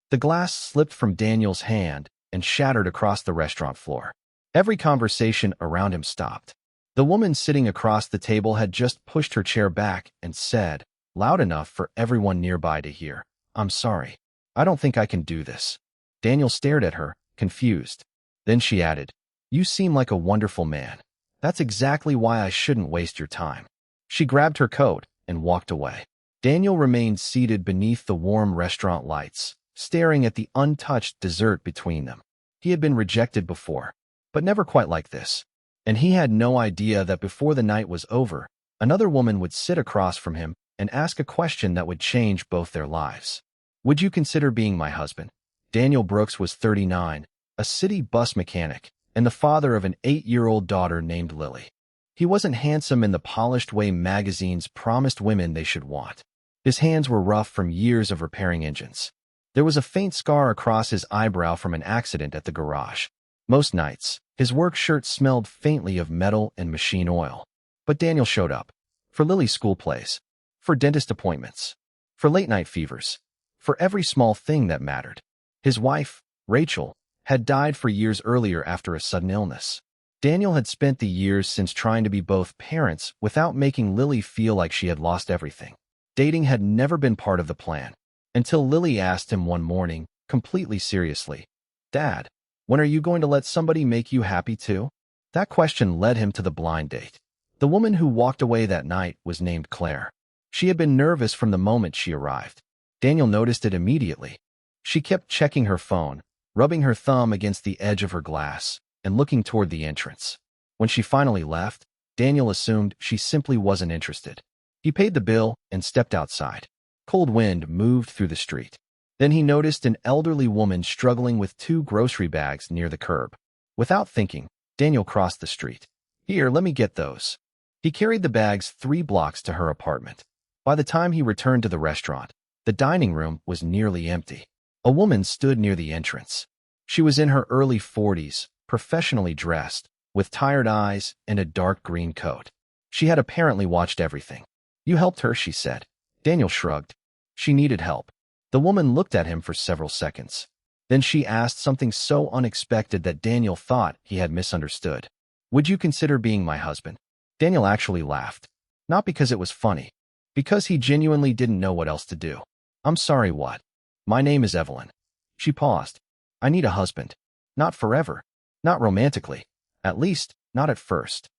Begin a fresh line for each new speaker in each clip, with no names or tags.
The glass slipped from Daniel's hand and shattered across the restaurant floor. Every conversation around him stopped. The woman sitting across the table had just pushed her chair back and said, loud enough for everyone nearby to hear, "I'm sorry. I don't think I can do this." Daniel stared at her, confused. Then she added, "You seem like a wonderful man. That's exactly why I shouldn't waste your time." She grabbed her coat and walked away. Daniel remained seated beneath the warm restaurant lights, staring at the untouched dessert between them. He had been rejected before, but never quite like this. And he had no idea that before the night was over, another woman would sit across from him and ask a question that would change both their lives. "Would you consider being my husband?" Daniel Brooks was 39, a city bus mechanic, and the father of an 8-year-old daughter named Lily. He wasn't handsome in the polished way magazines promised women they should want. His hands were rough from years of repairing engines. There was a faint scar across his eyebrow from an accident at the garage. Most nights, his work shirt smelled faintly of metal and machine oil. But Daniel showed up. For Lily's school plays. For dentist appointments. For late-night fevers. For every small thing that mattered. His wife, Rachel, had died 4 years earlier after a sudden illness. Daniel had spent the years since trying to be both parents without making Lily feel like she had lost everything. Dating had never been part of the plan. Until Lily asked him one morning, completely seriously, "Dad, when are you going to let somebody make you happy too?" That question led him to the blind date. The woman who walked away that night was named Claire. She had been nervous from the moment she arrived. Daniel noticed it immediately. She kept checking her phone, rubbing her thumb against the edge of her glass, and looking toward the entrance. When she finally left, Daniel assumed she simply wasn't interested. He paid the bill and stepped outside. Cold wind moved through the street. Then he noticed an elderly woman struggling with 2 grocery bags near the curb. Without thinking, Daniel crossed the street. "Here, let me get those." He carried the bags 3 blocks to her apartment. By the time he returned to the restaurant, the dining room was nearly empty. A woman stood near the entrance. She was in her early 40s, professionally dressed, with tired eyes and a dark green coat. She had apparently watched everything. "You helped her," she said. Daniel shrugged. She needed help. The woman looked at him for several seconds. Then she asked something so unexpected that Daniel thought he had misunderstood. "Would you consider being my husband?" Daniel actually laughed. Not because it was funny. Because he genuinely didn't know what else to do. "I'm sorry, what?" "My name is Evelyn." She paused. "I need a husband. Not forever. Not romantically. At least, not at first."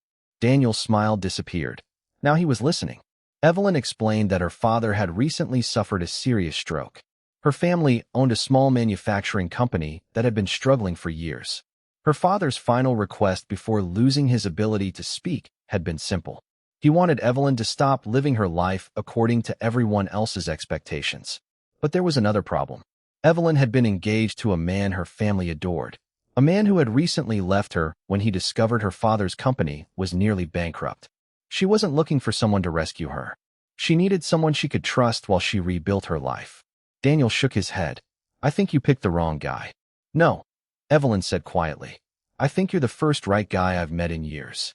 Daniel's smile disappeared. Now he was listening. Evelyn explained that her father had recently suffered a serious stroke. Her family owned a small manufacturing company that had been struggling for years. Her father's final request before losing his ability to speak had been simple. He wanted Evelyn to stop living her life according to everyone else's expectations. But there was another problem. Evelyn had been engaged to a man her family adored. A man who had recently left her when he discovered her father's company was nearly bankrupt. She wasn't looking for someone to rescue her. She needed someone she could trust while she rebuilt her life. Daniel shook his head. "I think you picked the wrong guy." "No," Evelyn said quietly. "I think you're the first right guy I've met in years."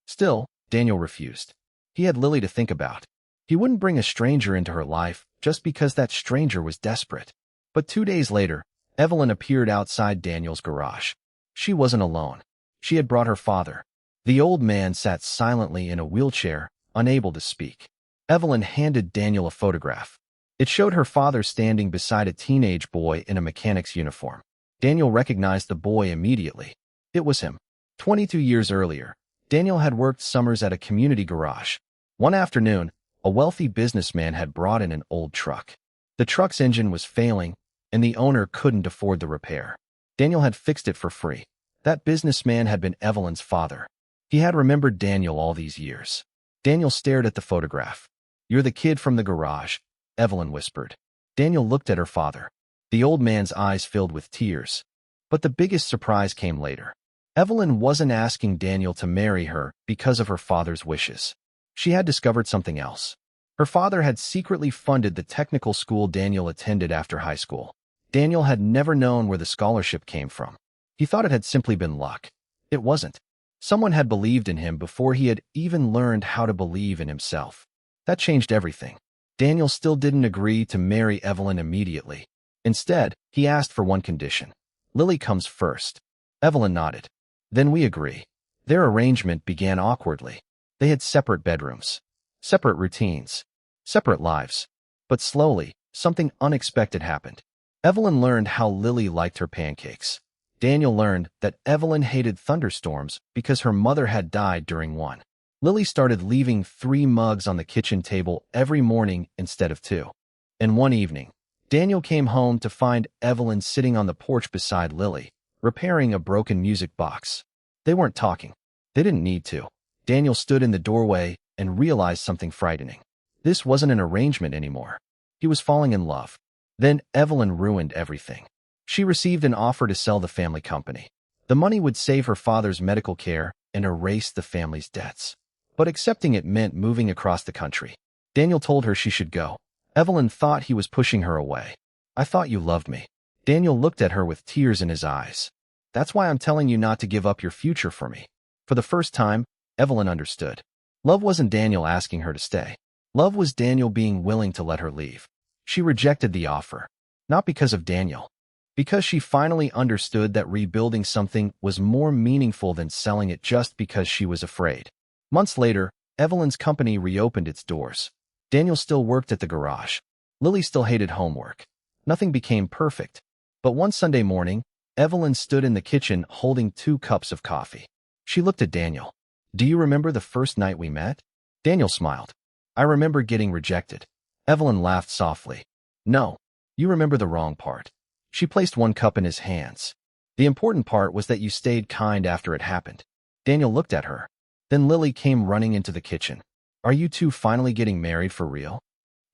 Still, Daniel refused. He had Lily to think about. He wouldn't bring a stranger into her life just because that stranger was desperate. But 2 days later, Evelyn appeared outside Daniel's garage. She wasn't alone. She had brought her father. The old man sat silently in a wheelchair, unable to speak. Evelyn handed Daniel a photograph. It showed her father standing beside a teenage boy in a mechanic's uniform. Daniel recognized the boy immediately. It was him. 22 years earlier, Daniel had worked summers at a community garage. One afternoon, a wealthy businessman had brought in an old truck. The truck's engine was failing, and the owner couldn't afford the repair. Daniel had fixed it for free. That businessman had been Evelyn's father. He had remembered Daniel all these years. Daniel stared at the photograph. "You're the kid from the garage," Evelyn whispered. Daniel looked at her father. The old man's eyes filled with tears. But the biggest surprise came later. Evelyn wasn't asking Daniel to marry her because of her father's wishes. She had discovered something else. Her father had secretly funded the technical school Daniel attended after high school. Daniel had never known where the scholarship came from. He thought it had simply been luck. It wasn't. Someone had believed in him before he had even learned how to believe in himself. That changed everything. Daniel still didn't agree to marry Evelyn immediately. Instead, he asked for one condition. Lily comes first. Evelyn nodded. Then we agree. Their arrangement began awkwardly. They had separate bedrooms, separate routines, separate lives. But slowly, something unexpected happened. Evelyn learned how Lily liked her pancakes. Daniel learned that Evelyn hated thunderstorms because her mother had died during one. Lily started leaving 3 mugs on the kitchen table every morning instead of 2. And one evening, Daniel came home to find Evelyn sitting on the porch beside Lily, repairing a broken music box. They weren't talking. They didn't need to. Daniel stood in the doorway and realized something frightening. This wasn't an arrangement anymore. He was falling in love. Then Evelyn ruined everything. She received an offer to sell the family company. The money would save her father's medical care and erase the family's debts. But accepting it meant moving across the country. Daniel told her she should go. Evelyn thought he was pushing her away. I thought you loved me. Daniel looked at her with tears in his eyes. That's why I'm telling you not to give up your future for me. For the first time, Evelyn understood. Love wasn't Daniel asking her to stay. Love was Daniel being willing to let her leave. She rejected the offer. Not because of Daniel. Because she finally understood that rebuilding something was more meaningful than selling it just because she was afraid. Months later, Evelyn's company reopened its doors. Daniel still worked at the garage. Lily still hated homework. Nothing became perfect. But one Sunday morning, Evelyn stood in the kitchen holding 2 cups of coffee. She looked at Daniel. Do you remember the first night we met? Daniel smiled. I remember getting rejected. Evelyn laughed softly. No, you remember the wrong part. She placed 1 cup in his hands. The important part was that you stayed kind after it happened. Daniel looked at her. Then Lily came running into the kitchen. Are you two finally getting married for real?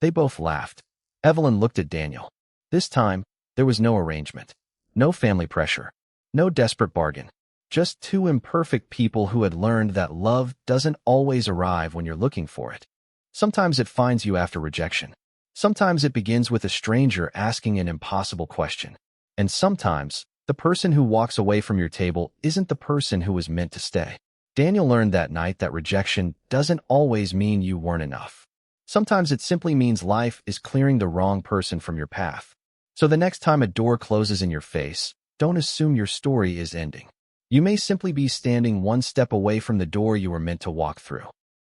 They both laughed. Evelyn looked at Daniel. This time, there was no arrangement. No family pressure. No desperate bargain. Just 2 imperfect people who had learned that love doesn't always arrive when you're looking for it. Sometimes it finds you after rejection. Sometimes it begins with a stranger asking an impossible question. And sometimes, the person who walks away from your table isn't the person who was meant to stay. Daniel learned that night that rejection doesn't always mean you weren't enough. Sometimes it simply means life is clearing the wrong person from your path. So the next time a door closes in your face, don't assume your story is ending. You may simply be standing 1 step away from the door you were meant to walk through.